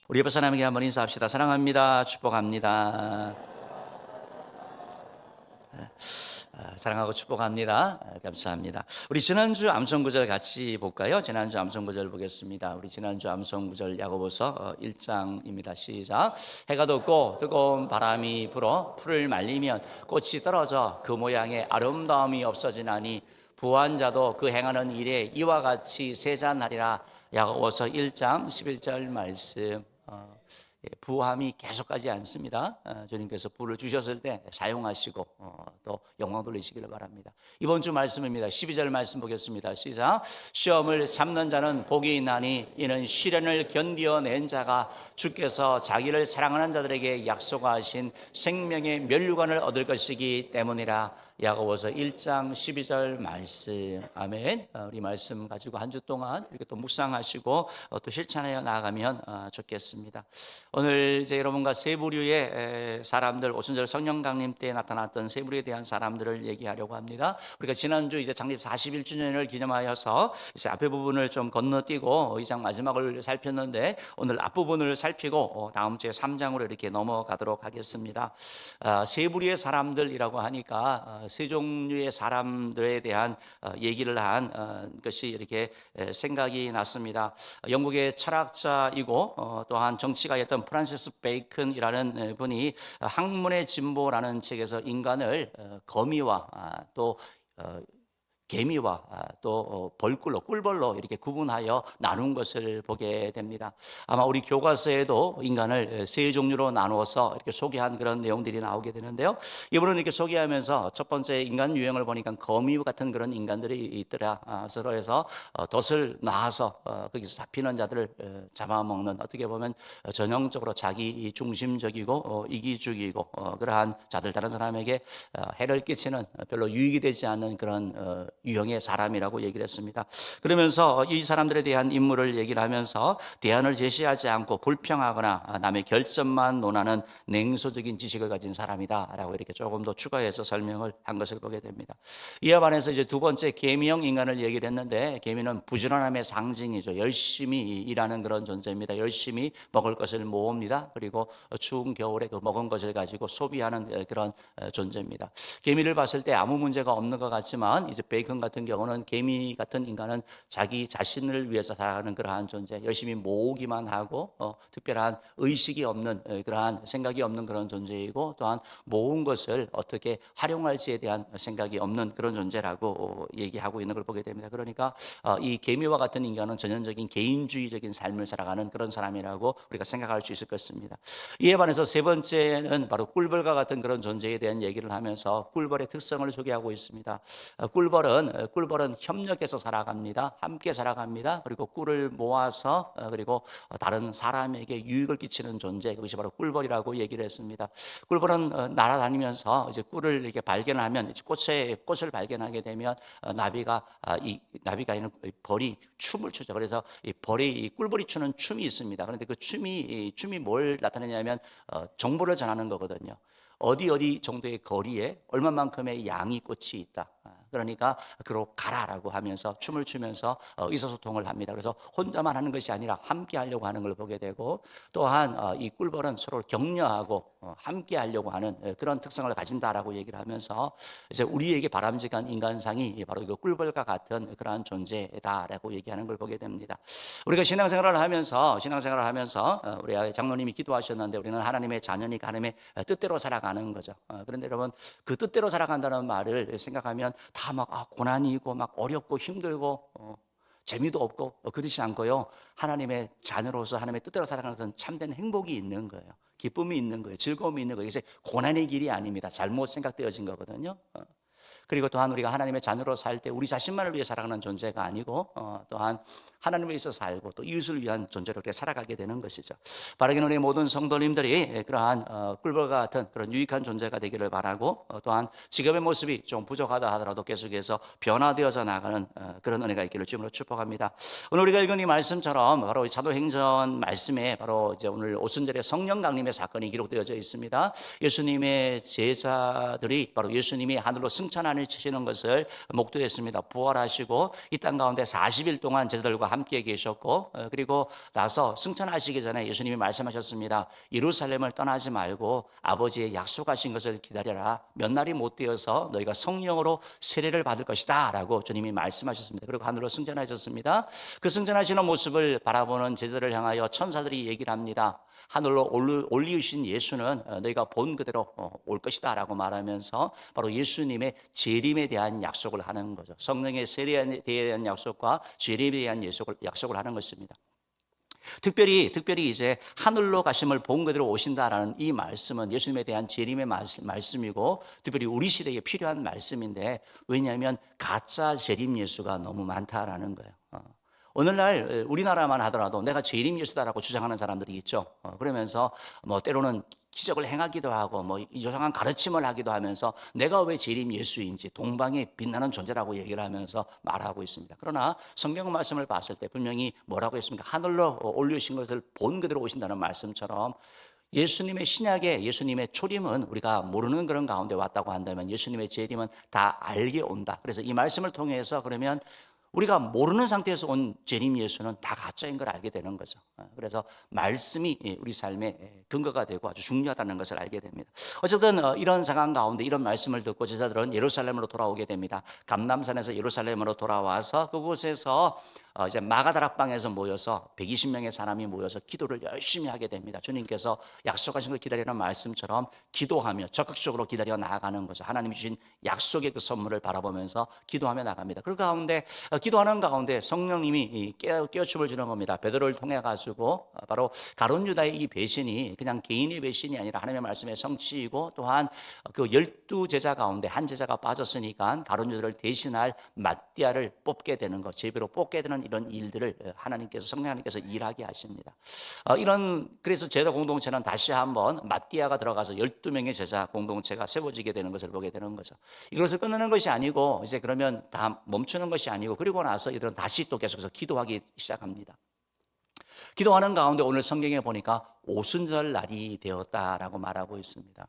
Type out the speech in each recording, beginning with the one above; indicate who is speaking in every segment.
Speaker 1: 우리 옆에 사람에게 한번 인사합시다. 사랑합니다. 축복합니다. 사랑하고 축복합니다. 감사합니다. 우리 지난주 암송구절 같이 볼까요? 지난주 암송구절 보겠습니다. 우리 지난주 암송구절 야고보서 1장입니다. 시작. 해가 돋고 뜨거운 바람이 불어 풀을 말리면 꽃이 떨어져 그 모양의 아름다움이 없어지나니 부한 자도 그 행하는 일에 이와 같이 세잔하리라. 야고보서 1장 11절 말씀. 부함이 계속하지 않습니다. 주님께서 부를 주셨을 때 사용하시고 또 영광 돌리시기를 바랍니다. 이번 주 말씀입니다. 12절 말씀 보겠습니다. 시작. 시험을 참는 자는 복이 있나니 이는 시련을 견디어낸 자가 주께서 자기를 사랑하는 자들에게 약속하신 생명의 면류관을 얻을 것이기 때문이라. 야고보서 1장 12절 말씀. 아멘. 우리 말씀 가지고 한 주 동안 이렇게 또 묵상하시고 또 실천하여 나아가면 좋겠습니다. 오늘 이제 여러분과 세 부류의 사람들, 오순절 성령 강림 때 나타났던 세 부류에 대한 사람들을 얘기하려고 합니다. 우리가 지난주 이제 창립 41주년을 기념하여서 이제 앞에 부분을 좀 건너뛰고 2장 마지막을 살폈는데 오늘 앞부분을 살피고 다음 주에 3장으로 이렇게 넘어가도록 하겠습니다. 세 부류의 사람들이라고 하니까 세 종류의 사람들에 대한 얘기를 한 것이 이렇게 생각이 났습니다. 영국의 철학자이고 또한 정치가였던 프란시스 베이컨이라는 분이 학문의 진보라는 책에서 인간을 거미와 또 개미와 또 벌꿀로, 꿀벌로 이렇게 구분하여 나눈 것을 보게 됩니다. 아마 우리 교과서에도 인간을 세 종류로 나누어서 이렇게 소개한 그런 내용들이 나오게 되는데요. 이분은 이렇게 소개하면서 첫 번째 인간 유형을 보니까 거미 같은 그런 인간들이 있더라. 서로 해서 덫을 놔서 거기서 잡히는 자들을 잡아먹는, 어떻게 보면 전형적으로 자기 중심적이고 이기주의고 그러한 자들, 다른 사람에게 해를 끼치는, 별로 유익이 되지 않는 그런 유형의 사람이라고 얘기를 했습니다. 그러면서 이 사람들에 대한 인물을 얘기를 하면서 대안을 제시하지 않고 불평하거나 남의 결점만 논하는 냉소적인 지식을 가진 사람이다라고 이렇게 조금 더 추가해서 설명을 한 것을 보게 됩니다. 이에 반해서 이제 두 번째 개미형 인간을 얘기를 했는데, 개미는 부지런함의 상징이죠. 열심히 일하는 그런 존재입니다. 열심히 먹을 것을 모읍니다. 그리고 추운 겨울에 그 먹은 것을 가지고 소비하는 그런 존재입니다. 개미를 봤을 때 아무 문제가 없는 것 같지만 이제 베이컨 같은 경우는 개미 같은 인간은 자기 자신을 위해서 살아가는 그러한 존재, 열심히 모으기만 하고 특별한 의식이 없는, 그러한 생각이 없는 그런 존재이고, 또한 모은 것을 어떻게 활용할지에 대한 생각이 없는 그런 존재라고 얘기하고 있는 걸 보게 됩니다. 그러니까 이 개미와 같은 인간은 전형적인 개인주의적인 삶을 살아가는 그런 사람이라고 우리가 생각할 수 있을 것입니다. 이에 반해서 세 번째는 바로 꿀벌과 같은 그런 존재에 대한 얘기를 하면서 꿀벌의 특성을 소개하고 있습니다. 꿀벌은 협력해서 살아갑니다. 함께 살아갑니다. 그리고 꿀을 모아서 그리고 다른 사람에게 유익을 끼치는 존재, 그것이 바로 꿀벌이라고 얘기를 했습니다. 꿀벌은 날아다니면서 이제 꿀을 이렇게 발견하면, 꽃을 발견하게 되면 나비가 아니라 벌이 춤을 추죠. 그래서 이 꿀벌이 추는 춤이 있습니다. 그런데 그 춤이 뭘 나타내냐면 정보를 전하는 거거든요. 어디 정도의 거리에 얼마만큼의 양이 꽃이 있다. 그러니까 그로 가라라고 하면서 춤을 추면서 의사소통을 합니다. 그래서 혼자만 하는 것이 아니라 함께 하려고 하는 걸 보게 되고, 또한 이 꿀벌은 서로 격려하고 함께 하려고 하는 그런 특성을 가진다라고 얘기를 하면서 이제 우리에게 바람직한 인간상이 바로 이 꿀벌과 같은 그러한 존재다라고 얘기하는 걸 보게 됩니다. 우리가 신앙생활을 하면서 우리 장로님이 기도하셨는데, 우리는 하나님의 자녀니까 하나님의 뜻대로 살아가는 거죠. 그런데 여러분, 그 뜻대로 살아간다는 말을 생각하면 다 막 고난이 있고 막 어렵고 힘들고 재미도 없고 그렇지 않고요. 하나님의 자녀로서 하나님의 뜻대로 살아가는 것은 참된 행복이 있는 거예요. 기쁨이 있는 거예요. 즐거움이 있는 거예요. 이게 고난의 길이 아닙니다. 잘못 생각되어진 거거든요. 그리고 또한 우리가 하나님의 자녀로 살 때 우리 자신만을 위해 살아가는 존재가 아니고 또한 하나님을 위해서 살고 또 이웃을 위한 존재로 이렇게 살아가게 되는 것이죠. 바라기는 우리 모든 성도님들이 그러한 꿀벌과 같은 그런 유익한 존재가 되기를 바라고, 또한 지금의 모습이 좀 부족하다 하더라도 계속해서 변화되어져 나가는 그런 은혜가 있기를 주님으로 축복합니다. 오늘 우리가 읽은 이 말씀처럼 바로 사도행전 말씀에 바로 이제 오늘 오순절에 성령 강림의 사건이 기록되어져 있습니다. 예수님의 제자들이 바로 예수님이 하늘로 승천하시는 치시는 것을 목도했습니다. 부활하시고 이 땅 가운데 40일 동안 제자들과 함께 계셨고, 그리고 나서 승천하시기 전에 예수님이 말씀하셨습니다. 예루살렘을 떠나지 말고 아버지의 약속하신 것을 기다려라. 몇 날이 못 되어서 너희가 성령으로 세례를 받을 것이다 라고 주님이 말씀하셨습니다. 그리고 하늘로 승천하셨습니다. 그 승천하시는 모습을 바라보는 제자들을 향하여 천사들이 얘기를 합니다. 하늘로 올리우신 예수는 너희가 본 그대로 올 것이다 라고 말하면서 바로 예수님의 재림에 대한 약속을 하는 거죠. 성령의 세례에 대한 약속과 재림에 대한 약속을 하는 것입니다. 특별히 이제 하늘로 가심을 본 그대로 오신다라는 이 말씀은 예수님에 대한 재림의 말씀이고, 특별히 우리 시대에 필요한 말씀인데, 왜냐하면 가짜 재림 예수가 너무 많다라는 거예요. 오늘날 우리나라만 하더라도 내가 재림 예수다라고 주장하는 사람들이 있죠. 그러면서 뭐 때로는 기적을 행하기도 하고 뭐 이상한 가르침을 하기도 하면서 내가 왜 재림 예수인지 동방의 빛나는 존재라고 얘기를 하면서 말하고 있습니다. 그러나 성경 말씀을 봤을 때 분명히 뭐라고 했습니까? 하늘로 올리신 것을 본 그대로 오신다는 말씀처럼 예수님의 신약에 예수님의 초림은 우리가 모르는 그런 가운데 왔다고 한다면 예수님의 재림은 다 알게 온다. 그래서 이 말씀을 통해서 그러면 우리가 모르는 상태에서 온 재림 예수는 다 가짜인 걸 알게 되는 거죠. 그래서 말씀이 우리 삶의 근거가 되고 아주 중요하다는 것을 알게 됩니다. 어쨌든 이런 상황 가운데 이런 말씀을 듣고 제자들은 예루살렘으로 돌아오게 됩니다. 감람산에서 예루살렘으로 돌아와서 그곳에서 이제 마가다락방에서 모여서 120명의 사람이 모여서 기도를 열심히 하게 됩니다. 주님께서 약속하신 걸 기다리는 말씀처럼 기도하며 적극적으로 기다려 나아가는 거죠. 하나님이 주신 약속의 그 선물을 바라보면서 기도하며 나갑니다. 그 가운데 기도하는 가운데 성령님이 깨우침을 주는 겁니다. 베드로를 통해 가지고 바로 가룟 유다의 이 배신이 그냥 개인의 배신이 아니라 하나님의 말씀의 성취이고, 또한 그 12제자 가운데 한 제자가 빠졌으니까 가룟 유다를 대신할 마띠아를 뽑게 되는 것, 제비로 뽑게 되는 이런 일들을 성령님께서 일하게 하십니다. 그래서 제자 공동체는 다시 한번 마띠아가 들어가서 12명의 제자 공동체가 세워지게 되는 것을 보게 되는 거죠. 이것을 끝내는 것이 아니고 이제 그러면 다 멈추는 것이 아니고, 그리고 나서 이들은 다시 또 계속해서 기도하기 시작합니다. 기도하는 가운데 오늘 성경에 보니까 오순절 날이 되었다라고 말하고 있습니다.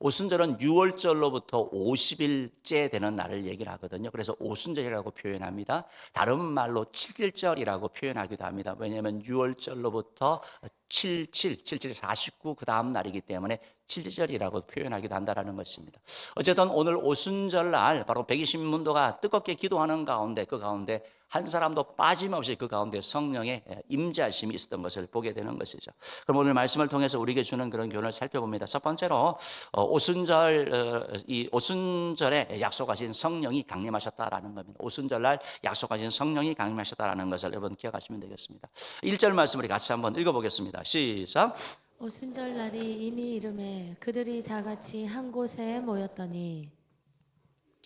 Speaker 1: 오순절은 유월절로부터 50일째 되는 날을 얘기를 하거든요. 그래서 오순절이라고 표현합니다. 다른 말로 7일절이라고 표현하기도 합니다. 왜냐하면 유월절로부터 77, 49 그 다음 날이기 때문에 7절이라고 표현하기도 한다는 것입니다. 어쨌든 오늘 오순절 날 바로 120문도가 뜨겁게 기도하는 가운데 그 가운데 한 사람도 빠짐없이 그 가운데 성령의 임재하심이 있었던 것을 보게 되는 것이죠. 그럼 오늘 말씀을 통해서 우리에게 주는 그런 교훈을 살펴봅니다. 첫 번째로 이 오순절에 약속하신 성령이 강림하셨다라는 겁니다. 오순절 날 약속하신 성령이 강림하셨다라는 것을 여러분 기억하시면 되겠습니다. 1절 말씀 우리 같이 한번 읽어보겠습니다. 시작.
Speaker 2: 오순절 날이 이미 이름에 그들이 다 같이 한 곳에 모였더니.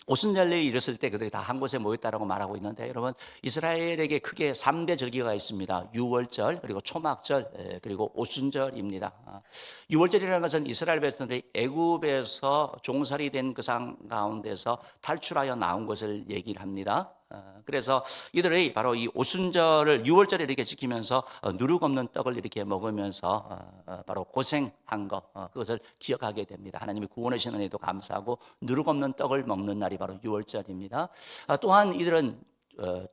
Speaker 1: 오순절날이 이랬을 때 그들이 다 한 곳에 모였다라고 말하고 있는데, 여러분 이스라엘에게 크게 3대 절기가 있습니다. 유월절, 그리고 초막절, 그리고 오순절입니다. 유월절이라는 것은 이스라엘 백성들이 애굽에서 종살이 된 그 상 가운데서 탈출하여 나온 것을 얘기를 합니다. 그래서 이들이 바로 이 오순절을 유월절에 이렇게 지키면서 누룩 없는 떡을 이렇게 먹으면서 바로 고생한 것, 그것을 기억하게 됩니다. 하나님이 구원해 주신 은혜도 감사하고 누룩 없는 떡을 먹는 날이 바로 유월절입니다. 또한 이들은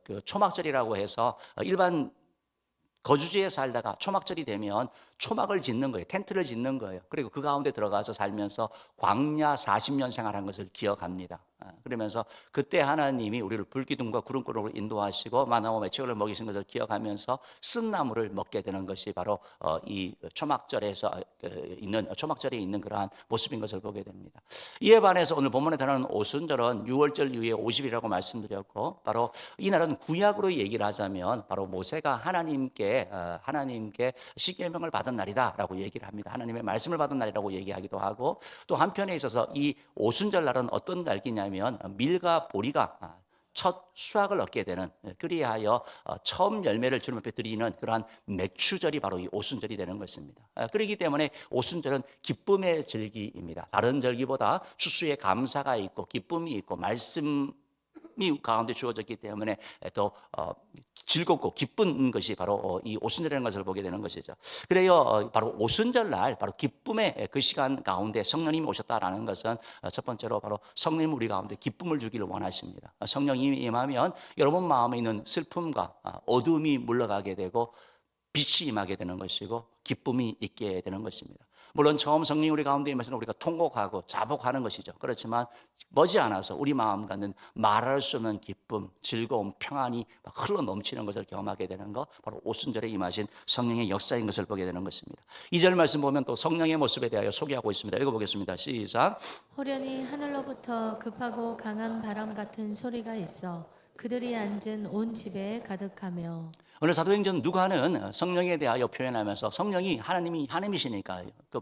Speaker 1: 그 초막절이라고 해서 일반 거주지에 살다가 초막절이 되면 초막을 짓는 거예요. 텐트를 짓는 거예요. 그리고 그 가운데 들어가서 살면서 광야 40년 생활한 것을 기억합니다. 그러면서 그때 하나님이 우리를 불기둥과 구름구름으로 인도하시고 마나와 매초를 먹이신 것을 기억하면서 쓴 나무를 먹게 되는 것이 바로 이 초막절에 있는 그러한 모습인 것을 보게 됩니다. 이에 반해서 오늘 본문에 다루는 오순절은 6월절 이후에 50일이라고 말씀드렸고, 바로 이 날은 구약으로 얘기를 하자면 바로 모세가 하나님께 십계명을 받은 날이다라고 얘기를 합니다. 하나님의 말씀을 받은 날이라고 얘기하기도 하고, 또 한편에 있어서 이 오순절 날은 어떤 날이냐면 밀과 보리가 첫 수확을 얻게 되는, 그리하여 처음 열매를 주님 앞에 드리는 그러한 맥추절이 바로 이 오순절이 되는 것입니다. 그렇기 때문에 오순절은 기쁨의 절기입니다. 다른 절기보다 추수에 감사가 있고 기쁨이 있고 말씀 기쁨이 가운데 주어졌기 때문에 또 즐겁고 기쁜 것이 바로 이 오순절이라는 것을 보게 되는 것이죠. 그래요, 바로 오순절날 바로 기쁨의 그 시간 가운데 성령님이 오셨다라는 것은 첫 번째로 바로 성령님 우리 가운데 기쁨을 주기를 원하십니다. 성령님이 임하면 여러분 마음에 있는 슬픔과 어둠이 물러가게 되고 빛이 임하게 되는 것이고 기쁨이 있게 되는 것입니다. 물론 처음 성령이 우리 가운데 임하시면 우리가 통곡하고 자복하는 것이죠. 그렇지만 머지않아서 우리 마음 갖는 말할 수 없는 기쁨, 즐거움, 평안이 흘러 넘치는 것을 경험하게 되는 것, 바로 오순절에 임하신 성령의 역사인 것을 보게 되는 것입니다. 2절 말씀 보면 또 성령의 모습에 대하여 소개하고 있습니다. 읽어보겠습니다. 시작.
Speaker 2: 호련히 하늘로부터 급하고 강한 바람 같은 소리가 있어 그들이 앉은 온 집에 가득하며.
Speaker 1: 오늘 사도행전 누가는 성령에 대하여 표현하면서 성령이 하나님이 하나님이시니까 그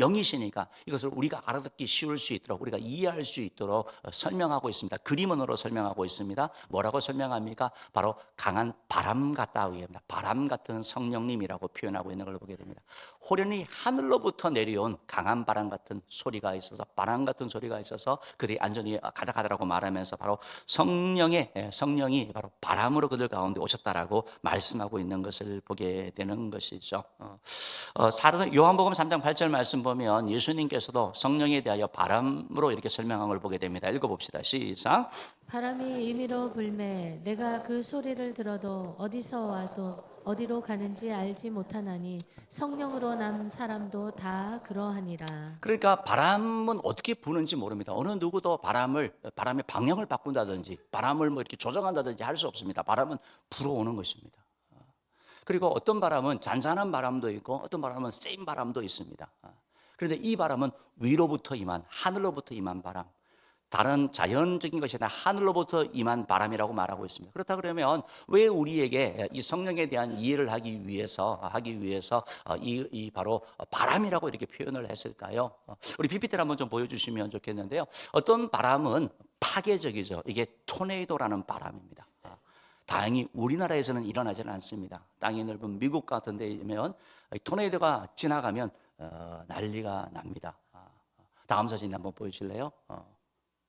Speaker 1: 영이시니까 이것을 우리가 알아듣기 쉬울 수 있도록 우리가 이해할 수 있도록 설명하고 있습니다. 그림으로 설명하고 있습니다. 뭐라고 설명합니까? 바로 강한 바람 같다고 얘기합니다. 바람 같은 성령님이라고 표현하고 있는 걸 보게 됩니다. 호련히 하늘로부터 내려온 강한 바람 같은 소리가 있어서 바람 같은 소리가 있어서 그들이 안전히 가득하다라고 말하면서 바로 성령이 바로 바람으로 그들 가운데 오셨다라고 말씀하고 있는 것을 보게 되는 것이죠. 요한복음 3장 8절 말씀 보면 예수님께서도 성령에 대하여 바람으로 이렇게 설명한 걸 보게 됩니다. 읽어봅시다. 시작.
Speaker 2: 바람이 임의로 불매 내가 그 소리를 들어도 어디서 와도 어디로 가는지 알지 못하나니 성령으로 남 사람도 다 그러하니라.
Speaker 1: 그러니까 바람은 어떻게 부는지 모릅니다. 어느 누구도 바람의 방향을 바꾼다든지 바람을 뭐 이렇게 조정한다든지 할 수 없습니다. 바람은 불어오는 것입니다. 그리고 어떤 바람은 잔잔한 바람도 있고 어떤 바람은 센 바람도 있습니다. 그런데 이 바람은 위로부터 임한 하늘로부터 임한 바람, 다른 자연적인 것이 아니라 하늘로부터 임한 바람이라고 말하고 있습니다. 그렇다 그러면 왜 우리에게 이 성령에 대한 이해를 하기 위해서 이 바로 바람이라고 이렇게 표현을 했을까요? 우리 PPT를 한번 좀 보여주시면 좋겠는데요. 어떤 바람은 파괴적이죠. 이게 토네이도라는 바람입니다. 다행히 우리나라에서는 일어나지는 않습니다. 땅이 넓은 미국 같은 데면 토네이도가 지나가면 난리가 납니다. 다음 사진 한번 보여줄래요?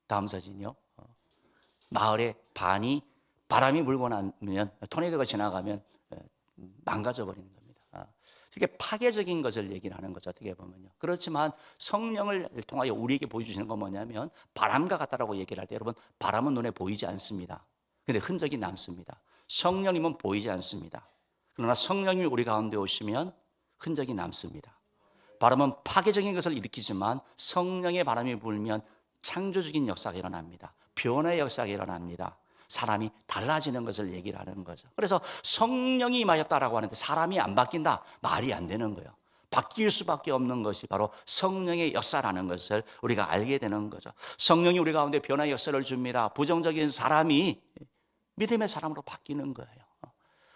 Speaker 1: 다음 사진이요. 마을의 반이 바람이 불고 나면 토네이도가 지나가면 망가져 버리는 겁니다. 이게 파괴적인 것을 얘기를 하는 거죠. 어떻게 보면요. 그렇지만 성령을 통하여 우리에게 보여주시는 건 뭐냐면 바람과 같다라고 얘기를 할 때 여러분 바람은 눈에 보이지 않습니다. 근데 흔적이 남습니다. 성령님은 보이지 않습니다. 그러나 성령님이 우리 가운데 오시면 흔적이 남습니다. 바람은 파괴적인 것을 일으키지만 성령의 바람이 불면 창조적인 역사가 일어납니다. 변화의 역사가 일어납니다. 사람이 달라지는 것을 얘기를 하는 거죠. 그래서 성령이 임하였다라고 하는데 사람이 안 바뀐다? 말이 안 되는 거예요. 바뀔 수밖에 없는 것이 바로 성령의 역사라는 것을 우리가 알게 되는 거죠. 성령이 우리 가운데 변화의 역사를 줍니다. 부정적인 사람이 믿음의 사람으로 바뀌는 거예요.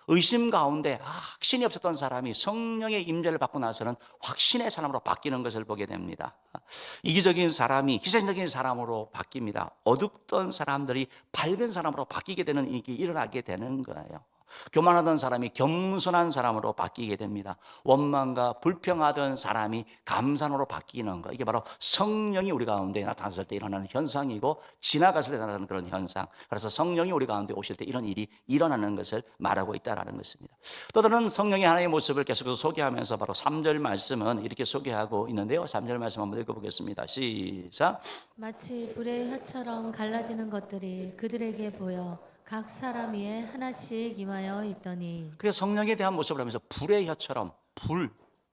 Speaker 1: 의심 가운데 확신이 없었던 사람이 성령의 임재를 받고 나서는 확신의 사람으로 바뀌는 것을 보게 됩니다. 이기적인 사람이 희생적인 사람으로 바뀝니다. 어둡던 사람들이 밝은 사람으로 바뀌게 되는 일이 일어나게 되는 거예요. 교만하던 사람이 겸손한 사람으로 바뀌게 됩니다. 원망과 불평하던 사람이 감사로 바뀌는 거, 이게 바로 성령이 우리 가운데 나타났을 때 일어나는 현상이고 지나갔을 때 일어나는 그런 현상. 그래서 성령이 우리 가운데 오실 때 이런 일이 일어나는 것을 말하고 있다는 것입니다. 또 다른 성령의 하나의 모습을 계속해서 소개하면서 바로 3절 말씀은 이렇게 소개하고 있는데요. 3절 말씀 한번 읽어보겠습니다. 시작.
Speaker 2: 마치 불의 혀처럼 갈라지는 것들이 그들에게 보여 각 사람 위에 하나씩 임하여 있더니.
Speaker 1: 그래서 성령에 대한 모습을 하면서 불의 혀처럼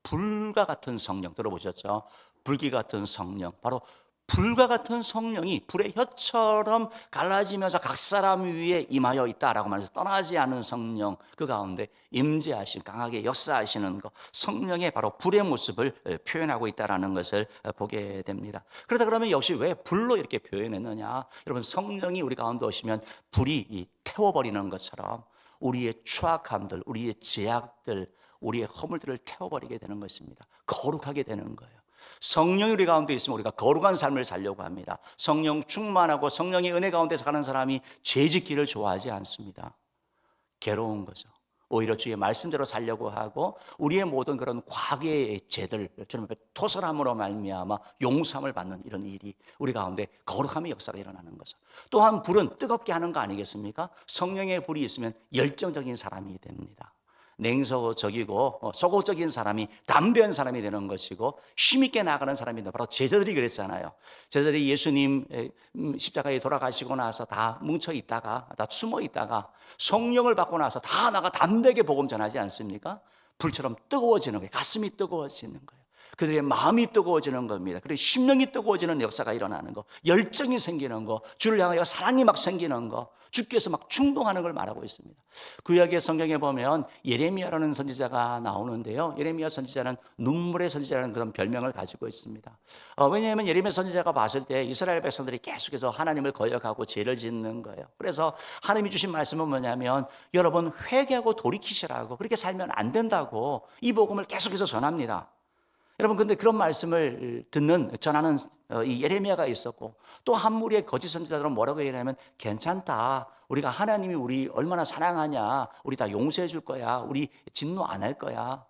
Speaker 1: 불과 같은 성령 들어보셨죠? 불기 같은 성령, 바로 불과 같은 성령이 불의 혀처럼 갈라지면서 각 사람 위에 임하여 있다라고 말해서 떠나지 않은 성령, 그 가운데 임재하신 강하게 역사하시는 것, 성령의 바로 불의 모습을 표현하고 있다라는 것을 보게 됩니다. 그러다 그러면 역시 왜 불로 이렇게 표현했느냐? 여러분, 성령이 우리 가운데 오시면 불이 태워버리는 것처럼 우리의 추악함들, 우리의 제약들, 우리의 허물들을 태워버리게 되는 것입니다. 거룩하게 되는 거예요. 성령이 우리 가운데 있으면 우리가 거룩한 삶을 살려고 합니다. 성령 충만하고 성령의 은혜 가운데서 가는 사람이 죄짓기를 좋아하지 않습니다. 괴로운 거죠. 오히려 주의 말씀대로 살려고 하고 우리의 모든 그런 과거의 죄들 주님 앞에 토설함으로 말미암아 용서함을 받는 이런 일이 우리 가운데 거룩함의 역사가 일어나는 거죠. 또한 불은 뜨겁게 하는 거 아니겠습니까? 성령의 불이 있으면 열정적인 사람이 됩니다. 냉소적이고 소극적인 사람이 담대한 사람이 되는 것이고 힘있게 나가는 사람이 된다. 바로 제자들이 그랬잖아요. 제자들이 예수님 십자가에 돌아가시고 나서 다 뭉쳐 있다가 다 숨어 있다가 성령을 받고 나서 다 나가 담대하게 복음 전하지 않습니까? 불처럼 뜨거워지는 거예요. 가슴이 뜨거워지는 거예요. 그들의 마음이 뜨거워지는 겁니다. 그리고 심령이 뜨거워지는 역사가 일어나는 거, 열정이 생기는 거, 주를 향하여 사랑이 막 생기는 거, 주께서 막 충동하는 걸 말하고 있습니다. 구약의 성경에 보면 예레미야라는 선지자가 나오는데요. 예레미야 선지자는 눈물의 선지자라는 그런 별명을 가지고 있습니다. 왜냐하면 예레미야 선지자가 봤을 때 이스라엘 백성들이 계속해서 하나님을 거역하고 죄를 짓는 거예요. 그래서 하나님이 주신 말씀은 뭐냐면 여러분 회개하고 돌이키시라고, 그렇게 살면 안 된다고 이 복음을 계속해서 전합니다. 여러분, 근데 그런 말씀을 전하는 이 예레미야가 있었고, 또 한 무리의 거짓 선지자들은 뭐라고 얘기하냐면 괜찮다, 우리가 하나님이 우리 얼마나 사랑하냐, 우리 다 용서해 줄 거야, 우리 진노 안 할 거야.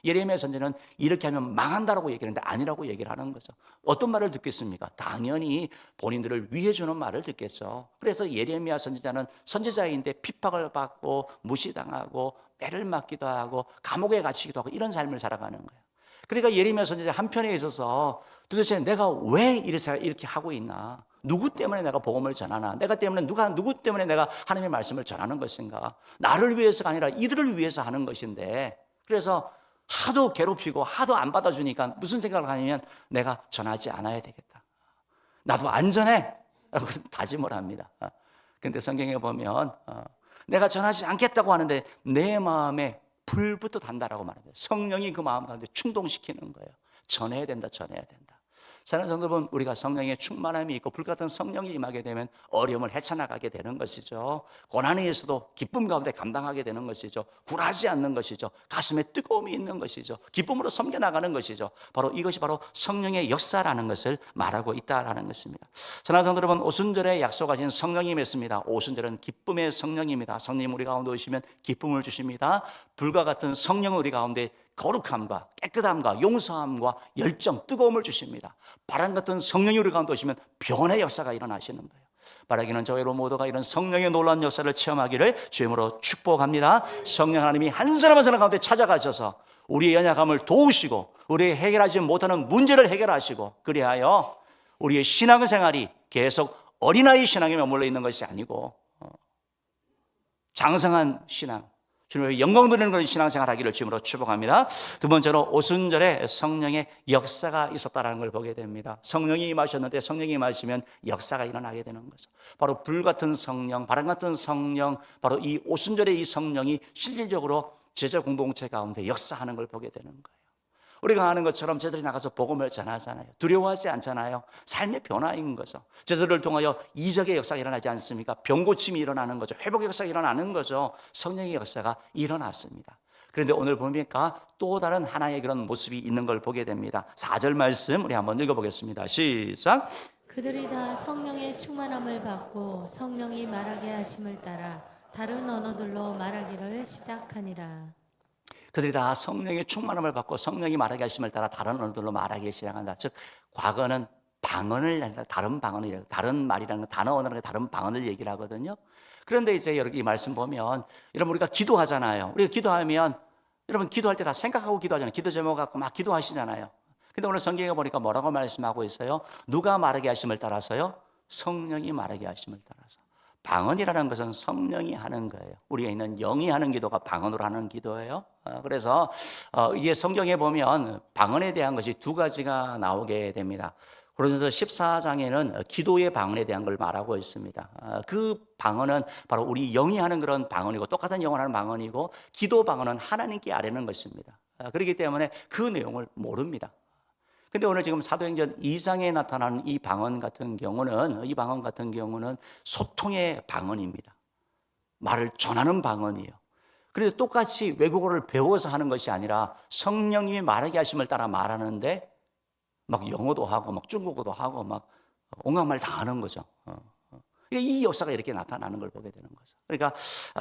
Speaker 1: 예레미야 선지자는 이렇게 하면 망한다라고 얘기하는데 아니라고 얘기를 하는 거죠. 어떤 말을 듣겠습니까? 당연히 본인들을 위해 주는 말을 듣겠죠. 그래서 예레미야 선지자는 선지자인데 핍박을 받고 무시당하고 매를 맞기도 하고 감옥에 갇히기도 하고 이런 삶을 살아가는 거예요. 그러니까 예레미야 선지자 한편에 있어서 도대체 내가 왜 이렇게 하고 있나? 누구 때문에 내가 복음을 전하나? 누구 때문에 내가 하나님의 말씀을 전하는 것인가? 나를 위해서가 아니라 이들을 위해서 하는 것인데, 그래서 하도 괴롭히고 하도 안 받아주니까 무슨 생각을 하냐면 내가 전하지 않아야 되겠다. 나도 안전해! 라고 다짐을 합니다. 그런데 성경에 보면 내가 전하지 않겠다고 하는데 내 마음에 불부터 단다라고 말합니다. 성령이 그 마음 가운데 충동시키는 거예요. 전해야 된다, 전해야 된다. 사랑하는 성도분, 우리가 성령의 충만함이 있고 불같은 성령이 임하게 되면 어려움을 헤쳐나가게 되는 것이죠. 고난에서도 기쁨 가운데 감당하게 되는 것이죠. 굴하지 않는 것이죠. 가슴에 뜨거움이 있는 것이죠. 기쁨으로 섬겨나가는 것이죠. 바로 이것이 바로 성령의 역사라는 것을 말하고 있다라는 것입니다. 사랑하는 성도 여러분, 오순절에 약속하신 성령이 맺습니다. 오순절은 기쁨의 성령입니다. 성령 우리 가운데 오시면 기쁨을 주십니다. 불과 같은 성령은 우리 가운데 거룩함과 깨끗함과 용서함과 열정, 뜨거움을 주십니다. 바람 같은 성령이 우리 가운데 오시면 변화의 역사가 일어나시는 거예요. 바라기는 저희 여러분 모두가 이런 성령의 놀라운 역사를 체험하기를 주님으로 축복합니다. 성령 하나님이 한 사람 한 사람 가운데 찾아가셔서 우리의 연약함을 도우시고 우리의 해결하지 못하는 문제를 해결하시고, 그리하여 우리의 신앙생활이 계속 어린아이 신앙에 머물러 있는 것이 아니고 장성한 신앙, 주님의 영광 돌리는 그런 신앙생활 하기를 주님으로 축복합니다. 두 번째로 오순절에 성령의 역사가 있었다는 걸 보게 됩니다. 성령이 임하셨는데 성령이 임하시면 역사가 일어나게 되는 거죠. 바로 불같은 성령, 바람 같은 성령, 바로 이 오순절의 이 성령이 실질적으로 제자 공동체 가운데 역사하는 걸 보게 되는 거예요. 우리가 아는 것처럼 제자들이 나가서 복음을 전하잖아요. 두려워하지 않잖아요. 삶의 변화인 거죠. 제자들을 통하여 이적의 역사가 일어나지 않습니까? 병고침이 일어나는 거죠. 회복의 역사가 일어나는 거죠. 성령의 역사가 일어났습니다. 그런데 오늘 보니까 또 다른 하나의 그런 모습이 있는 걸 보게 됩니다. 4절 말씀 우리 한번 읽어보겠습니다. 시작.
Speaker 2: 그들이 다 성령의 충만함을 받고 성령이 말하게 하심을 따라 다른 언어들로 말하기를 시작하니라.
Speaker 1: 그들이 다 성령의 충만함을 받고 성령이 말하게 하심을 따라 다른 언어들로 말하기 시작한다. 즉 과거는 방언을 아니라 다른 방언을, 다른 말이라는 단어 언어라는 다른 방언을 얘기를 하거든요. 그런데 이제 여러분 이 말씀 보면, 여러분 우리가 기도하잖아요. 우리가 기도하면 여러분 기도할 때 다 생각하고 기도하잖아요. 기도 제목 갖고 막 기도하시잖아요. 근데 오늘 성경에 보니까 뭐라고 말씀하고 있어요? 누가 말하게 하심을 따라서요? 성령이 말하게 하심을 따라서. 방언이라는 것은 성령이 하는 거예요. 우리가 있는 영이 하는 기도가 방언으로 하는 기도예요. 그래서 이게 성경에 보면 방언에 대한 것이 두 가지가 나오게 됩니다. 고린도서 14장에는 기도의 방언에 대한 걸 말하고 있습니다. 그 방언은 바로 우리 영이 하는 그런 방언이고, 똑같은 영을 하는 방언이고, 기도 방언은 하나님께 아뢰는 것입니다. 그렇기 때문에 그 내용을 모릅니다. 근데 오늘 지금 사도행전 2장에 나타나는 이 방언 같은 경우는 소통의 방언입니다. 말을 전하는 방언이에요. 그런데 똑같이 외국어를 배워서 하는 것이 아니라 성령님이 말하게 하심을 따라 말하는데 막 영어도 하고 막 중국어도 하고 막 온갖 말 다 하는 거죠. 그러니까 이 역사가 이렇게 나타나는 걸 보게 되는 거죠. 그러니까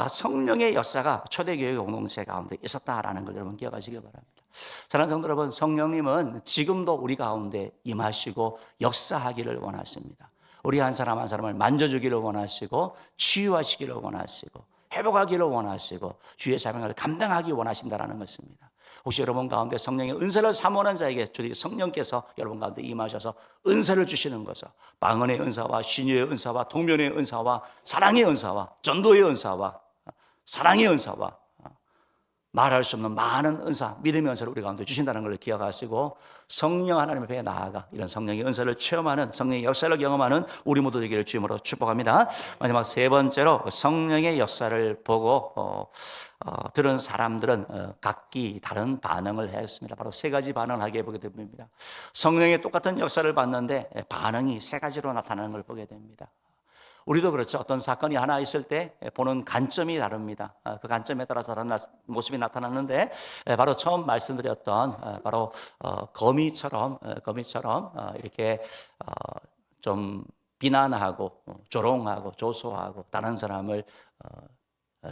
Speaker 1: 성령의 역사가 초대교회 공동체 가운데 있었다라는 걸 여러분 기억하시기 바랍니다. 사랑하는 성도 여러분, 성령님은 지금도 우리 가운데 임하시고 역사하기를 원하십니다. 우리 한 사람 한 사람을 만져주기를 원하시고 치유하시기를 원하시고 회복하기를 원하시고 주의 사명을 감당하기 원하신다는 것입니다. 혹시 여러분 가운데 성령의 은사를 사모하는 자에게 주님 성령께서 여러분 가운데 임하셔서 은사를 주시는 거죠. 방언의 은사와 신유의 은사와 동면의 은사와 사랑의 은사와 전도의 은사와 사랑의 은사와 말할 수 없는 많은 은사, 믿음의 은사를 우리 가운데 주신다는 걸 기억하시고 성령 하나님 앞에 나아가 이런 성령의 은사를 체험하는 성령의 역사를 경험하는 우리 모두 되기를 주님으로 축복합니다. 마지막 세 번째로 성령의 역사를 보고 들은 사람들은 각기 다른 반응을 했습니다. 바로 세 가지 반응을 하게 보게 됩니다. 성령의 똑같은 역사를 봤는데 반응이 세 가지로 나타나는 걸 보게 됩니다. 우리도 그렇죠. 어떤 사건이 하나 있을 때 보는 관점이 다릅니다. 그 관점에 따라서 다른 모습이 나타나는데 바로 처음 말씀드렸던 바로 거미처럼 이렇게 좀 비난하고 조롱하고 조소하고 다른 사람을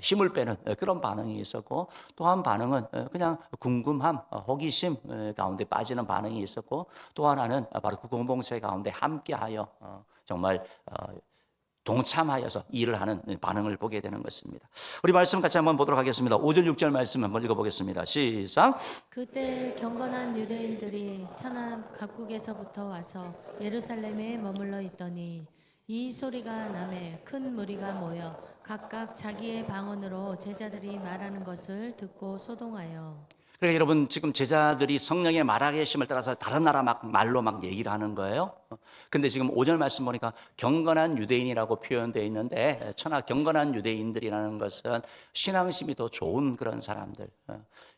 Speaker 1: 힘을 빼는 그런 반응이 있었고, 또 한 반응은 그냥 궁금함, 호기심 가운데 빠지는 반응이 있었고, 또 하나는 바로 그 공동체 가운데 함께하여 정말 동참하여서 일을 하는 반응을 보게 되는 것입니다. 우리 말씀 같이 한번 보도록 하겠습니다. 5절 6절 말씀 한번 읽어보겠습니다. 시작.
Speaker 2: 그때 경건한 유대인들이 천하 각국에서부터 와서 예루살렘에 머물러 있더니 이 소리가 나매 큰 무리가 모여 각각 자기의 방언으로 제자들이 말하는 것을 듣고 소동하여.
Speaker 1: 그러니까 여러분 지금 제자들이 성령의 말하게 하심을 따라서 다른 나라 말로 얘기를 하는 거예요. 근데 지금 5절 말씀 보니까 경건한 유대인이라고 표현되어 있는데 천하 경건한 유대인들이라는 것은 신앙심이 더 좋은 그런 사람들.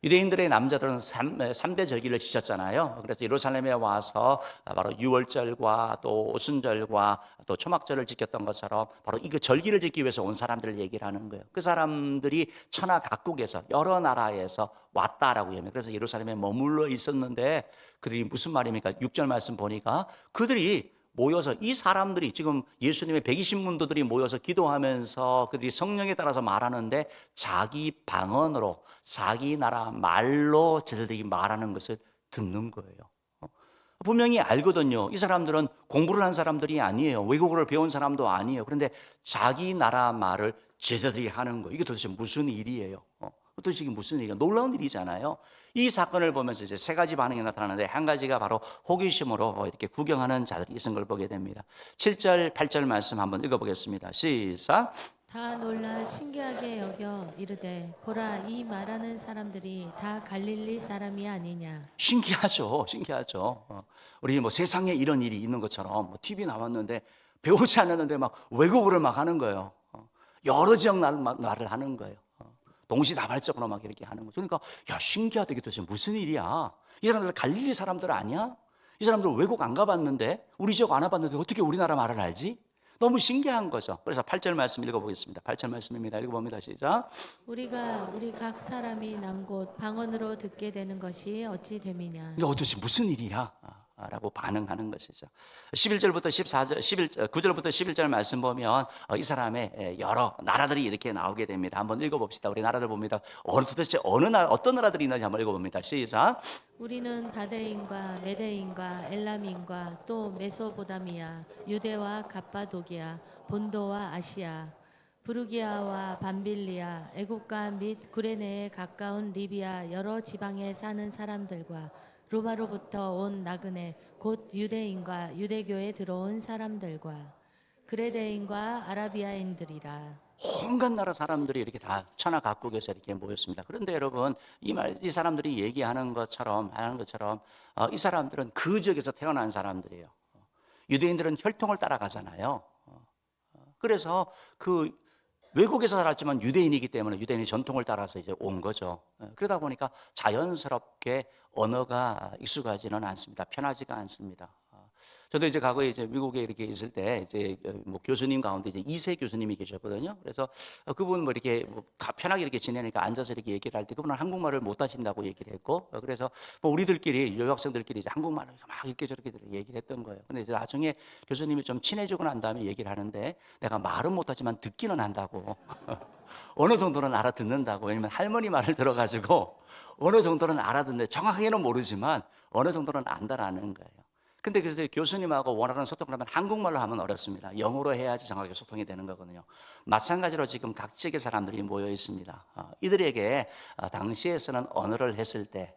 Speaker 1: 유대인들의 남자들은 3대 절기를 지켰잖아요. 그래서 예루살렘에 와서 바로 유월절과 또 오순절과 또 초막절을 지켰던 것처럼 바로 이 그 절기를 지키기 위해서 온 사람들을 얘기를 하는 거예요. 그 사람들이 천하 각국에서 여러 나라에서 왔다라고 합니다. 그래서 예루살렘에 머물러 있었는데 그들이 무슨 말입니까? 6절 말씀 보니까 그들이 모여서 이 사람들이 지금 예수님의 120문도들이 모여서 기도하면서 그들이 성령에 따라서 말하는데 자기 방언으로 자기 나라 말로 제자들이 말하는 것을 듣는 거예요. 분명히 알거든요. 이 사람들은 공부를 한 사람들이 아니에요. 외국어를 배운 사람도 아니에요. 그런데 자기 나라 말을 제자들이 하는 거, 이게 도대체 무슨 일이에요? 도대체 이게 무슨 일이에요? 놀라운 일이잖아요. 이 사건을 보면서 이제 세 가지 반응이 나타나는데 한 가지가 바로 호기심으로 이렇게 구경하는 자들이 있은 걸 보게 됩니다. 7절, 8절 말씀 한번 읽어보겠습니다. 시작.
Speaker 2: 다 놀라 신기하게 여겨 이르되 보라 이 말하는 사람들이 다 갈릴리 사람이 아니냐.
Speaker 1: 신기하죠. 우리 뭐 세상에 이런 일이 있는 것처럼 뭐 TV 나왔는데 배우지 않았는데 막 외국어를 막 하는 거예요. 여러 지역 말을 하는 거예요. 동시다발적으로 막 이렇게 하는 거죠. 그러니까 야 신기하다. 이게 도대체 무슨 일이야? 이 사람들 갈릴리 사람들 아니야? 이 사람들 외국 안 가봤는데 우리 지역 안 와봤는데 어떻게 우리나라 말을 알지? 너무 신기한 거죠. 그래서 8절 말씀 읽어보겠습니다. 8절 말씀입니다. 읽어봅니다. 시작.
Speaker 2: 우리 각 사람이 난 곳 방언으로 듣게 되는 것이 어찌 됨이냐.
Speaker 1: 이게 도대체 무슨 일이야? 라고 반응하는 것이죠. 11절부터 9절부터 11절 말씀 보면 이 사람의 여러 나라들이 이렇게 나오게 됩니다. 한번 읽어봅시다. 우리 나라들 봅니다. 도대체 어떤 나라들이 있는지 한번 읽어봅니다. 시작.
Speaker 2: 우리는 바데인과 메데인과 엘람인과 또 메소보다미아, 유대와 갑바도기아, 본도와 아시아, 부르기아와 밤빌리아, 애국가 및 구레네에 가까운 리비아 여러 지방에 사는 사람들과 로마로부터 온 나그네 곧 유대인과 유대교에 들어온 사람들과 그레데인과 아라비아인들이라.
Speaker 1: 온갖 나라 사람들이 이렇게 다 천하 각국에서 이렇게 모였습니다. 그런데 여러분 이 사람들이 얘기하는 것처럼 이 사람들은 그 지역에서 태어난 사람들이에요. 유대인들은 혈통을 따라가잖아요. 그래서 그 외국에서 살았지만 유대인이기 때문에 유대인의 전통을 따라서 이제 온 거죠. 그러다 보니까 자연스럽게 언어가 익숙하지는 않습니다. 편하지가 않습니다. 저도 이제 과거에 이제 미국에 이렇게 있을 때 이제 뭐 교수님 가운데 이제 이세 교수님이 계셨거든요. 그래서 그분 뭐 이렇게 뭐 편하게 이렇게 지내니까 앉아서 이렇게 얘기를 할 때 그분은 한국말을 못 하신다고 얘기를 했고, 그래서 뭐 우리들끼리 유학생들끼리 이제 한국말을 막 이렇게 저렇게 얘기를 했던 거예요. 근데 이제 나중에 교수님이 좀 친해지고 난 다음에 얘기를 하는데 내가 말은 못하지만 듣기는 한다고. 어느 정도는 알아듣는다고. 왜냐면 할머니 말을 들어가지고 어느 정도는 알아듣는데 정확하게는 모르지만 어느 정도는 안다라는 거예요. 근데 그래서 교수님하고 원하는 소통을 하면 한국말로 하면 어렵습니다. 영어로 해야지 정확하게 소통이 되는 거거든요. 마찬가지로 지금 각 지역의 사람들이 모여 있습니다. 이들에게 당시에서는 언어를 했을 때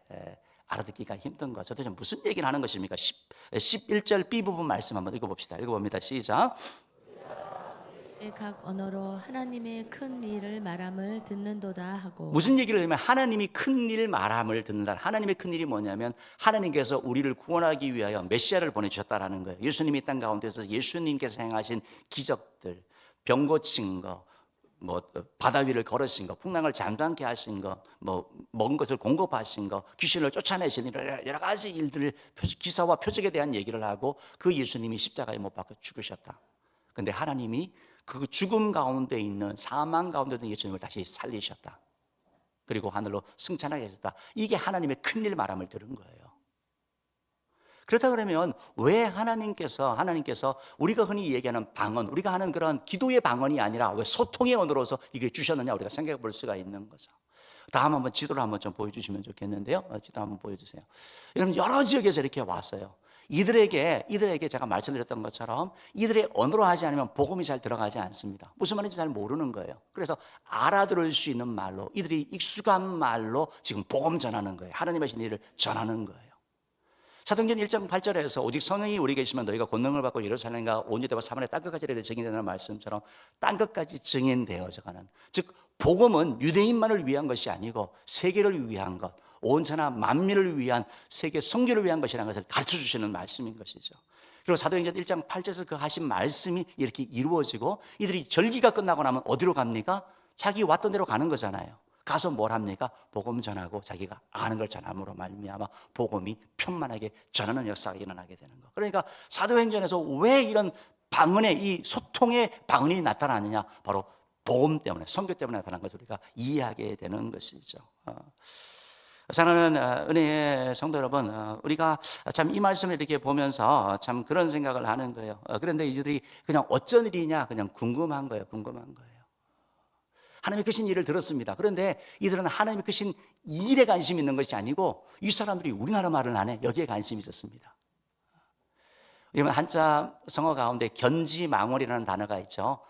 Speaker 1: 알아듣기가 힘든 거죠. 도대체 무슨 얘기를 하는 것입니까? 11절 B 부분 말씀 한번 읽어봅시다. 읽어봅니다. 시작.
Speaker 2: 각 언어로 하나님의 큰 일을 말함을 듣는도다 하고.
Speaker 1: 무슨 얘기를 하면 하나님이 큰 일 말함을 듣는다. 하나님의 큰 일이 뭐냐면 하나님께서 우리를 구원하기 위하여 메시아를 보내주셨다라는 거예요. 예수님이 땅 가운데서 예수님께서 행하신 기적들, 병 고친 거, 뭐 바다 위를 걸으신 거, 풍랑을 잠잠케 하신 거, 뭐 먹은 것을 공급하신 거, 귀신을 쫓아내신 여러 가지 일들을 기사와 표적에 대한 얘기를 하고 그 예수님이 십자가에 못 박혀 죽으셨다. 근데 하나님이 그 죽음 가운데 있는 사망 가운데 있는 예수님을 다시 살리셨다. 그리고 하늘로 승천하게 하셨다. 이게 하나님의 큰일 말함을 들은 거예요. 그렇다 그러면 왜 하나님께서 우리가 흔히 얘기하는 방언, 우리가 하는 그런 기도의 방언이 아니라 왜 소통의 언어로서 이게 주셨느냐 우리가 생각해 볼 수가 있는 거죠. 다음 한번 지도를 한번 좀 보여주시면 좋겠는데요. 지도 한번 보여주세요. 여러분 여러 지역에서 이렇게 왔어요. 이들에게 제가 말씀드렸던 것처럼 이들의 언어로 하지 않으면 복음이 잘 들어가지 않습니다. 무슨 말인지 잘 모르는 거예요. 그래서 알아들을 수 있는 말로, 이들이 익숙한 말로 지금 복음 전하는 거예요. 하나님의 신 일을 전하는 거예요. 사도행전 1장 8절에서 오직 성령이 우리 계시면 너희가 권능을 받고 예루살렘과 온 유대와 사마리아 땅끝까지 이르러 증인되는 말씀처럼 땅끝까지 증인되어져가는, 즉 복음은 유대인만을 위한 것이 아니고 세계를 위한 것, 온천하 만민을 위한 세계 선교를 위한 것이라는 것을 가르쳐 주시는 말씀인 것이죠. 그리고 사도행전 1장 8절에서 그 하신 말씀이 이렇게 이루어지고 이들이 절기가 끝나고 나면 어디로 갑니까? 자기 왔던 데로 가는 거잖아요. 가서 뭘 합니까? 복음 전하고 자기가 아는 걸 전함으로 말미암아 복음이 편만하게 전하는 역사가 일어나게 되는 거. 그러니까 사도행전에서 왜 이런 방언의 이 소통의 방언이 나타나느냐? 바로 복음 때문에, 선교 때문에 나타난 것을 우리가 이해하게 되는 것이죠. 사랑하는 은혜의 성도 여러분, 우리가 참 이 말씀을 이렇게 보면서 참 그런 생각을 하는 거예요. 그런데 이들이 그냥 어쩐 일이냐 그냥 궁금한 거예요. 하나님의 크신 일을 들었습니다. 그런데 이들은 하나님의 크신 일에 관심이 있는 것이 아니고 이 사람들이 우리나라 말을 안 해. 여기에 관심이 있었습니다. 왜냐하면 한자 성어 가운데 견지망월이라는 단어가 있죠.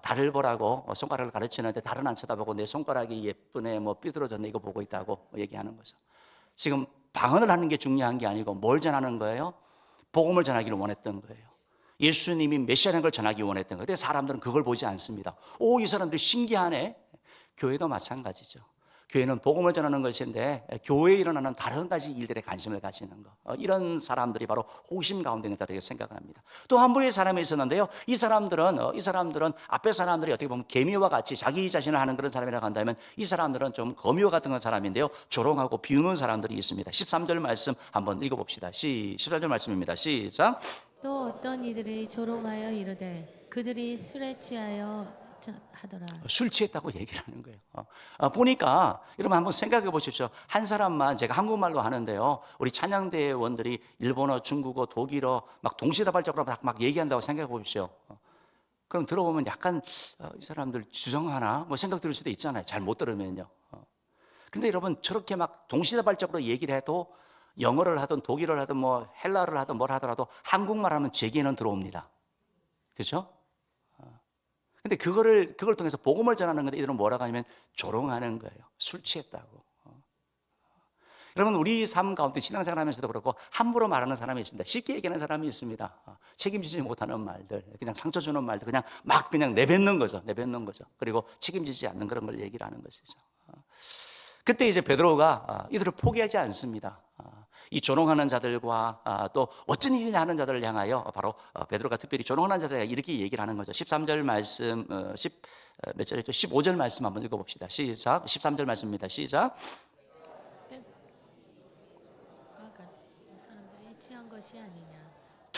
Speaker 1: 달을 보라고 손가락을 가르치는데 달은 안 쳐다보고 내 손가락이 예쁘네, 뭐 삐뚤어졌네 이거 보고 있다고 얘기하는 거죠. 지금 방언을 하는 게 중요한 게 아니고 뭘 전하는 거예요? 복음을 전하기를 원했던 거예요. 예수님이 메시아라는 걸 전하기 원했던 거예요. 그래서 사람들은 그걸 보지 않습니다. 오, 이 사람들이 신기하네. 교회도 마찬가지죠. 교회는 복음을 전하는 것인데 교회에 일어나는 다른 가지 일들에 관심을 가지는 것, 이런 사람들이 바로 호심 가운데 있다고 생각합니다. 또 한 부류의 사람이 있었는데요. 이 사람들은 앞에 사람들이 어떻게 보면 개미와 같이 자기 자신을 하는 그런 사람이라고 한다면 이 사람들은 좀 거미와 같은 사람인데요. 조롱하고 비우는 사람들이 있습니다. 13절 말씀 한번 읽어봅시다. 13절 말씀입니다. 시작.
Speaker 2: 또 어떤 이들이 조롱하여 이르되 그들이 술에 취하여 하더라.
Speaker 1: 술 취했다고 얘기를 하는 거예요. 보니까 여러분 한번 생각해 보십시오. 한 사람만, 제가 한국말로 하는데요, 우리 찬양대원들이 일본어, 중국어, 독일어 막 동시다발적으로 막 얘기한다고 생각해 보십시오. 그럼 들어보면 약간 이 사람들 주정하나 뭐 생각 들 수도 있잖아요. 잘 못 들으면요. 근데 여러분 저렇게 막 동시다발적으로 얘기를 해도 영어를 하든 독일어를 하든 뭐 헬라어를 하든 뭘 하더라도 한국말 하면 제게는 들어옵니다. 그렇죠? 근데 그걸 통해서 복음을 전하는 건데 이들은 뭐라고 하냐면 조롱하는 거예요. 술 취했다고. 여러분 우리 삶 가운데 신앙생활 하면서도 그렇고 함부로 말하는 사람이 있습니다. 쉽게 얘기하는 사람이 있습니다. 책임지지 못하는 말들, 그냥 상처 주는 말들 그냥 막 그냥 내뱉는 거죠. 그리고 책임지지 않는 그런 걸 얘기를 하는 것이죠. 그때 이제 베드로가 이들을 포기하지 않습니다. 이 조롱하는 자들과 또 어쩐 일이냐 하는 자들을 향하여 바로 베드로가 특별히 조롱하는 자들에게 이렇게 얘기를 하는 거죠. 13절 말씀, 몇 절이죠? 15절 말씀 한번 읽어봅시다. 시작. 13절 말씀입니다. 시작.
Speaker 2: 이 사람들이 취한 것이 아니냐.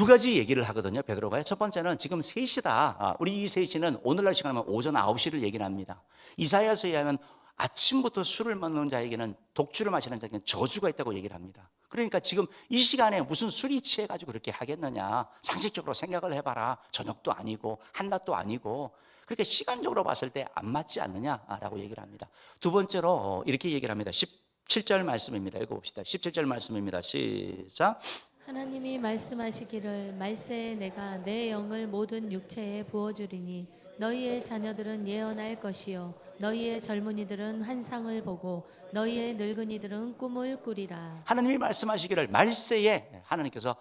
Speaker 1: 두 가지 얘기를 하거든요, 베드로가요. 첫 번째는 지금 3시다. 우리 이 3시는 오늘날 시간하면 오전 9시를 얘기를 합니다. 이사야서에 의하면 아침부터 술을 먹는 자에게는, 독주를 마시는 자에게는 저주가 있다고 얘기를 합니다. 그러니까 지금 이 시간에 무슨 술이 취해가지고 그렇게 하겠느냐, 상식적으로 생각을 해봐라. 저녁도 아니고 한낮도 아니고 그렇게 시간적으로 봤을 때 안 맞지 않느냐라고 얘기를 합니다. 두 번째로 이렇게 얘기를 합니다. 17절 말씀입니다. 읽어봅시다. 17절 말씀입니다. 시작.
Speaker 2: 하나님이 말씀하시기를 말세에 내가 내 영을 모든 육체에 부어주리니 너희의 자녀들은 예언할 것이요 너희의 젊은이들은 환상을 보고 너희의 늙은이들은 꿈을 꾸리라.
Speaker 1: 하나님이 말씀하시기를 말세에 하나님께서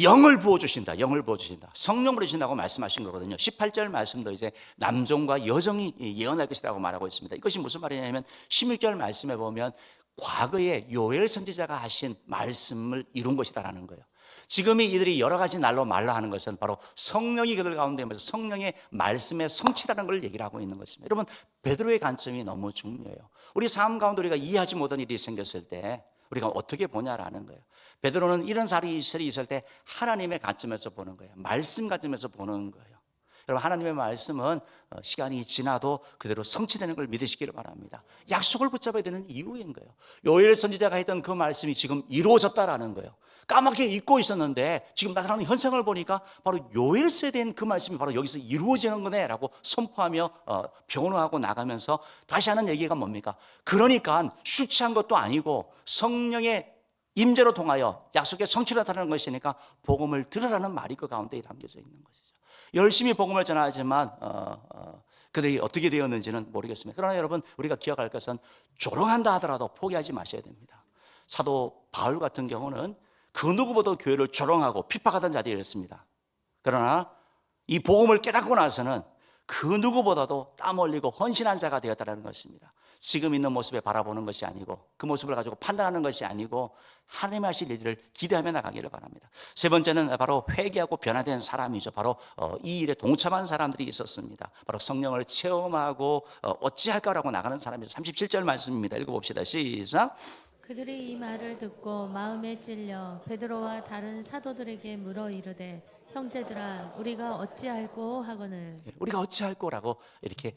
Speaker 1: 영을 부어주신다. 영을 부어주신다. 성령을 주신다고 말씀하신 거거든요. 18절 말씀도 이제 남종과 여종이 예언할 것이라고 말하고 있습니다. 이것이 무슨 말이냐면 16절 말씀에 보면 과거에 요엘 선지자가 하신 말씀을 이룬 것이다라는 거예요. 지금이 이들이 여러 가지 날로 말로 하는 것은 바로 성령이 그들 가운데 임해서 성령의 말씀의 성취라는 걸 얘기를 하고 있는 것입니다. 여러분, 베드로의 관점이 너무 중요해요. 우리 삶 가운데 우리가 이해하지 못한 일이 생겼을 때 우리가 어떻게 보냐라는 거예요. 베드로는 이런 일이 있을 때 하나님의 관점에서 보는 거예요. 말씀 관점에서 보는 거예요. 여러분, 하나님의 말씀은 시간이 지나도 그대로 성취되는 걸 믿으시기를 바랍니다. 약속을 붙잡아야 되는 이유인 거예요. 요엘 선지자가 했던 그 말씀이 지금 이루어졌다라는 거예요. 까맣게 잊고 있었는데 지금 나타나는 현상을 보니까 바로 요엘서에 대한 그 말씀이 바로 여기서 이루어지는 거네라고 선포하며 변호하고 나가면서 다시 하는 얘기가 뭡니까? 그러니까 술 취한 것도 아니고 성령의 임재로 통하여 약속의 성취를 나타내는 것이니까 복음을 들으라는 말이 그 가운데 담겨져 있는 것이죠. 열심히 복음을 전하지만 그들이 어떻게 되었는지는 모르겠습니다. 그러나 여러분, 우리가 기억할 것은 조롱한다 하더라도 포기하지 마셔야 됩니다. 사도 바울 같은 경우는 그 누구보다 교회를 조롱하고 핍박하던 자들이었습니다. 그러나 이 복음을 깨닫고 나서는 그 누구보다도 땀 흘리고 헌신한 자가 되었다는 것입니다. 지금 있는 모습에 바라보는 것이 아니고 그 모습을 가지고 판단하는 것이 아니고 하나님 하실 일들을 기대하며 나가기를 바랍니다. 세 번째는 바로 회개하고 변화된 사람이죠. 바로 이 일에 동참한 사람들이 있었습니다. 바로 성령을 체험하고 어찌할까라고 나가는 사람이죠. 37절 말씀입니다. 읽어봅시다. 시작.
Speaker 2: 그들이 이 말을 듣고 마음에 찔려 베드로와 다른 사도들에게 물어 이르되 형제들아 우리가 어찌할꼬 하거늘.
Speaker 1: 우리가 어찌할꼬라고 이렇게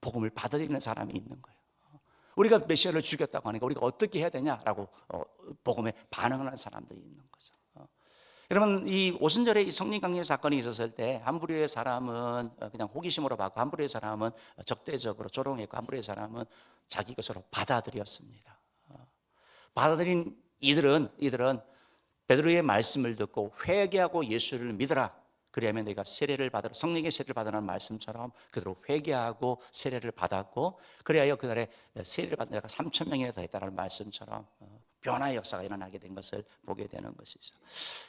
Speaker 1: 복음을 받아들이는 사람이 있는 거예요. 우리가 메시아를 죽였다고 하니까 우리가 어떻게 해야 되냐라고 복음에 반응하는 사람들이 있는 거죠. 여러분, 이 오순절에 이 성령 강림 사건이 있었을 때 한 부류의 사람은 그냥 호기심으로 받고 한 부류의 사람은 적대적으로 조롱했고 한 부류의 사람은 자기 것으로 받아들였습니다. 받아들인 이들은 베드로의 말씀을 듣고 회개하고 예수를 믿으라. 그리하면 내가 세례를 받으라. 성령의 세례를 받으라는 말씀처럼 그대로 회개하고 세례를 받았고 그래야 그날에 세례를 받은 자가 3,000명이나 더했다는 말씀처럼 변화의 역사가 일어나게 된 것을 보게 되는 것이죠.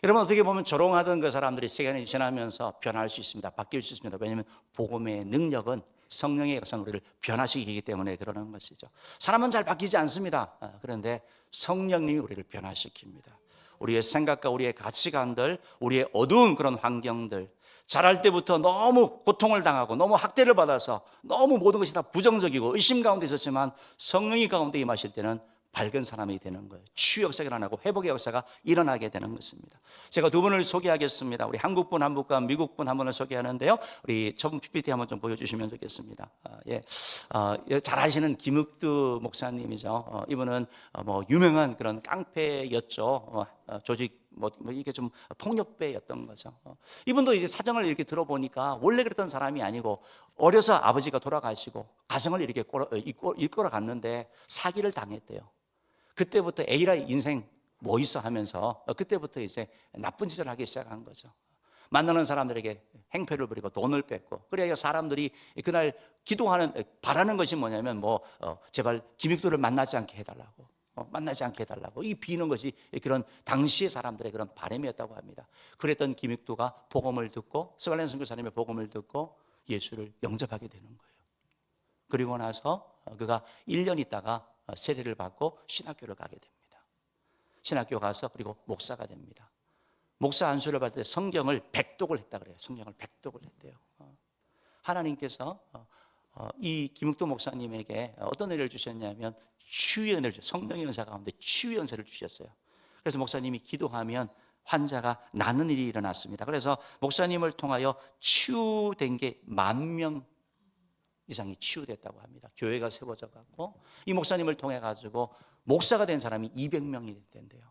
Speaker 1: 여러분, 어떻게 보면 조롱하던 그 사람들이 시간이 지나면서 변화할 수 있습니다. 바뀔 수 있습니다. 왜냐하면 복음의 능력은 성령의 역사는 우리를 변화시키기 때문에 그러는 것이죠. 사람은 잘 바뀌지 않습니다. 그런데 성령님이 우리를 변화시킵니다. 우리의 생각과 우리의 가치관들, 우리의 어두운 그런 환경들, 자랄 때부터 너무 고통을 당하고 너무 학대를 받아서 너무 모든 것이 다 부정적이고 의심 가운데 있었지만 성령이 가운데 임하실 때는 밝은 사람이 되는 거예요. 치유 역사가 일어나고 회복의 역사가 일어나게 되는 것입니다. 제가 두 분을 소개하겠습니다. 우리 한국분 한 분과 미국분 한 분을 소개하는데요. 우리 처음 PPT 한번 좀 보여주시면 좋겠습니다. 잘 아시는 김흑두 목사님이죠. 이분은 유명한 그런 깡패였죠. 조직 이게 좀 폭력배였던 거죠. 이분도 이제 사정을 이렇게 들어보니까 원래 그랬던 사람이 아니고 어려서 아버지가 돌아가시고 가정을 이렇게 이끌어 갔는데 사기를 당했대요. 그때부터 에이라 인생 뭐 있어 하면서 그때부터 이제 나쁜 짓을 하기 시작한 거죠. 만나는 사람들에게 행패를 부리고 돈을 뺏고 그래야 사람들이 그날 기도하는 바라는 것이 뭐냐면 제발 김익도를 만나지 않게 해달라고. 만나지 않게 해달라고 이 비는 것이 그런 당시의 사람들의 그런 바람이었다고 합니다. 그랬던 김익도가 복음을 듣고 스발렌 선교사님의 복음을 듣고 예수를 영접하게 되는 거예요. 그리고 나서 그가 1년 있다가 세례를 받고 신학교를 가게 됩니다. 신학교 가서 그리고 목사가 됩니다. 목사 안수를 받을 때 성경을 100독을 했다 그래요. 성경을 100독을 했대요. 하나님께서 이 김흑도 목사님에게 어떤 은혜를 주셨냐면 치유의 은혜를 주셨어요. 성령의 은사 가운데 치유의 은사를 주셨어요. 그래서 목사님이 기도하면 환자가 낫는 일이 일어났습니다. 그래서 목사님을 통하여 치유된 게 10,000명 이상이 치유됐다고 합니다. 교회가 세워져 갖고 이 목사님을 통해 가지고 목사가 된 사람이 200명이 된대요.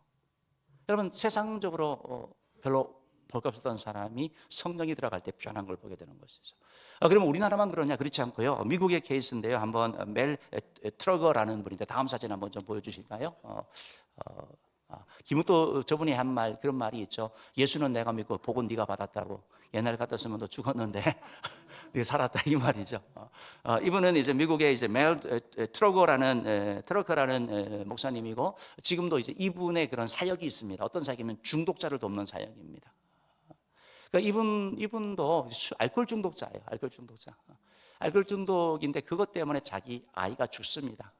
Speaker 1: 여러분, 세상적으로 별로 볼 것 없었던 사람이 성령이 들어갈 때 변한 걸 보게 되는 것이죠. 그러면 우리나라만 그러냐? 그렇지 않고요. 미국의 케이스인데요. 한번 멜 트러거라는 분인데 다음 사진 한번 좀 보여주실까요? 김우또 저분이 한 말, 그런 말이 있죠. 예수는 내가 믿고 복은 네가 받았다고. 옛날 같았으면 너 죽었는데 네가 살았다, 이 말이죠. 이분은 이제 미국의 이제 멜 트러거라는 목사님이고, 지금도 이제 이분의 그런 사역이 있습니다. 어떤 사역이면 중독자를 돕는 사역입니다. 그러니까 이분도 알코올 중독자예요. 알코올 중독자. 알코올 중독인데 그것 때문에 자기 아이가 죽습니다.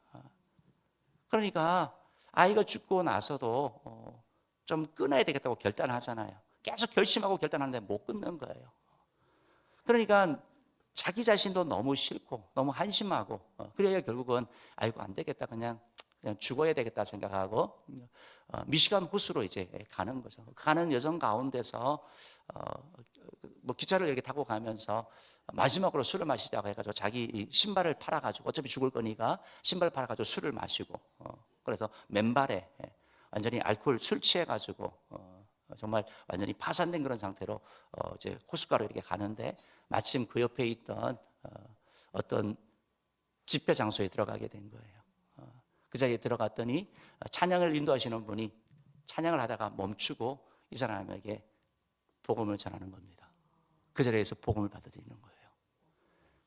Speaker 1: 그러니까 아이가 죽고 나서도 좀 끊어야 되겠다고 결단하잖아요. 계속 결심하고 결단하는데 못 끊는 거예요. 그러니까 자기 자신도 너무 싫고 너무 한심하고, 그래야 결국은 아이고 안 되겠다, 그냥 죽어야 되겠다 생각하고 미시간 호수로 이제 가는 거죠. 가는 여정 가운데서 뭐 기차를 이렇게 타고 가면서 마지막으로 술을 마시자고 해가지고 자기 신발을 팔아가지고, 어차피 죽을 거니까 신발 팔아가지고 술을 마시고, 그래서 맨발에 완전히 알코올 술 취해가지고 정말 완전히 파산된 그런 상태로 이제 호숫가로 이렇게 가는데, 마침 그 옆에 있던 어떤 집회 장소에 들어가게 된 거예요. 그 자리에 들어갔더니 찬양을 인도하시는 분이 찬양을 하다가 멈추고 이 사람에게 복음을 전하는 겁니다. 그 자리에서 복음을 받아들이는 거예요.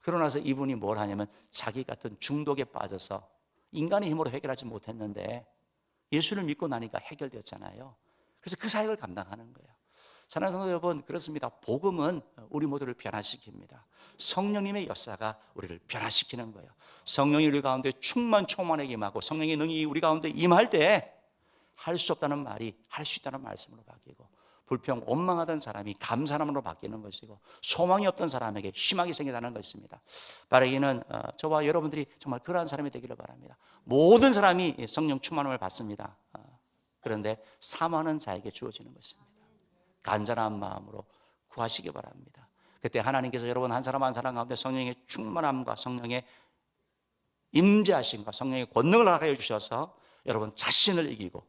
Speaker 1: 그러고 나서 이분이 뭘 하냐면 자기 같은 중독에 빠져서 인간의 힘으로 해결하지 못했는데 예수를 믿고 나니까 해결되었잖아요. 그래서 그 사역을 감당하는 거예요. 사랑하는 성도 여러분, 그렇습니다. 복음은 우리 모두를 변화시킵니다. 성령님의 역사가 우리를 변화시키는 거예요. 성령이 우리 가운데 충만하게 임하고 성령의 능이 우리 가운데 임할 때 할 수 없다는 말이 할 수 있다는 말씀으로 바뀌고, 불평, 원망하던 사람이 감사함으로 바뀌는 것이고, 소망이 없던 사람에게 희망이 생겨나는 것입니다. 바라기는 저와 여러분들이 정말 그러한 사람이 되기를 바랍니다. 모든 사람이 성령 충만함을 받습니다. 그런데 사모하는 자에게 주어지는 것입니다. 간절한 마음으로 구하시기 바랍니다. 그때 하나님께서 여러분 한 사람 한 사람 가운데 성령의 충만함과 성령의 임재하심과 성령의 권능을 허락하여 주셔서 여러분 자신을 이기고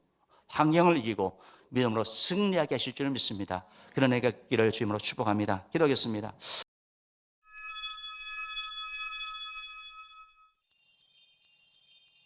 Speaker 1: 환경을 이기고 믿음으로 승리하게 하실 줄 믿습니다. 그런 애가 기를 주임으로 축복합니다. 기도하겠습니다.